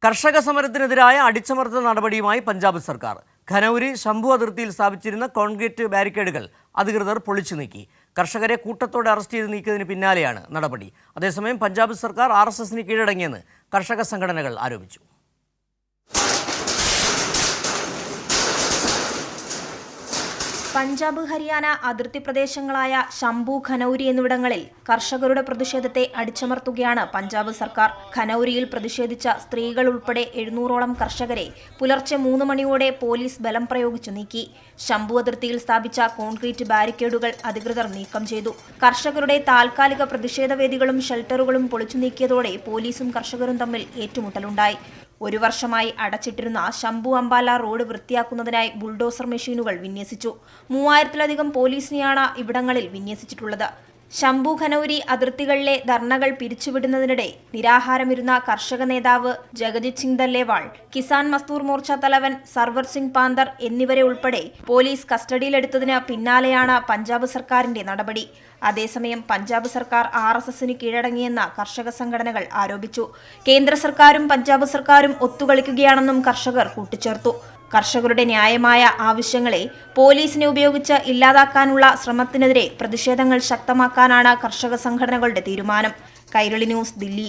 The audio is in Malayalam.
കർഷക സമരത്തിനെതിരായ അടിച്ചമർത്തൽ നടപടിയുമായി പഞ്ചാബ് സർക്കാർ. ഖനൌരി ശംഭു അതിർത്തിയിൽ സ്ഥാപിച്ചിരുന്ന കോൺക്രീറ്റ് ബാരിക്കേഡുകൾ അധികൃതർ പൊളിച്ചു നീക്കി. കർഷകരെ കൂട്ടത്തോടെ അറസ്റ്റ് ചെയ്ത് നീക്കിയതിന് പിന്നാലെയാണ് നടപടി. അതേസമയം പഞ്ചാബ് സർക്കാർ RSSന് കീഴടങ്ങിയെന്ന് കർഷക സംഘടനകൾ ആരോപിച്ചു. പഞ്ചാബ് ഹരിയാന അതിർത്തി പ്രദേശങ്ങളായ ശംഭു ഖനൌരി എന്നിവിടങ്ങളിൽ കർഷകരുടെ പ്രതിഷേധത്തെ അടിച്ചമർത്തുകയാണ് പഞ്ചാബ് സർക്കാർ. ഖനൌരിയിൽ പ്രതിഷേധിച്ച സ്ത്രീകൾ ഉൾപ്പെടെ 700ഓളം കർഷകരെ പുലർച്ചെ 3 മണിയോടെ പോലീസ് ബലം പ്രയോഗിച്ചു നീക്കി. ശംഭു അതിർത്തിയിൽ സ്ഥാപിച്ച കോൺക്രീറ്റ് ബാരിക്കേഡുകൾ അധികൃതർ നീക്കം ചെയ്തു. കർഷകരുടെ താൽക്കാലിക പ്രതിഷേധ വേദികളും ഷെൽട്ടറുകളും പൊളിച്ചു നീക്കിയതോടെ പോലീസും കർഷകരും തമ്മിൽ ഏറ്റുമുട്ടലുണ്ടായി. 1 വർഷമായി അടച്ചിട്ടിരുന്ന ശംഭു അംബാല റോഡ് വൃത്തിയാക്കുന്നതിനായി ബുൾഡോസർ മെഷീനുകൾ വിന്യസിച്ചു. 3000-ലധികം പോലീസിനെയാണ് ഇവിടങ്ങളിൽ വിന്യസിച്ചിട്ടുള്ളത്. ശംഭു ഖനൌരി അതിർത്തികളിലെ ധർണകൾ പിരിച്ചുവിടുന്നതിനിടെ നിരാഹാരമിരുന്ന കർഷക നേതാവ് ജഗജിത് സിംഗ് ദല്ലേവാൾ, കിസാൻ മസ്ദൂർ മോർച്ച തലവൻ സർവർ സിംഗ് പാന്തർ എന്നിവരെ ഉൾപ്പെടെ പോലീസ് കസ്റ്റഡിയിലെടുത്തതിന് പിന്നാലെയാണ് പഞ്ചാബ് സർക്കാരിന്റെ നടപടി. അതേസമയം പഞ്ചാബ് സർക്കാർ RSSന് കീഴടങ്ങിയെന്ന് കർഷക സംഘടനകൾ ആരോപിച്ചു. കേന്ദ്ര സർക്കാരും പഞ്ചാബ് സർക്കാരും ഒത്തുകളിക്കുകയാണെന്നും കർഷകർ കൂട്ടിച്ചേർത്തു. കർഷകരുടെ ന്യായമായ ആവശ്യങ്ങളെ പോലീസിനെ ഉപയോഗിച്ച് ഇല്ലാതാക്കാനുള്ള ശ്രമത്തിനെതിരെ പ്രതിഷേധങ്ങൾ ശക്തമാക്കാനാണ് കർഷക സംഘടനകളുടെ തീരുമാനം. കൈരളി ന്യൂസ്, ദില്ലി.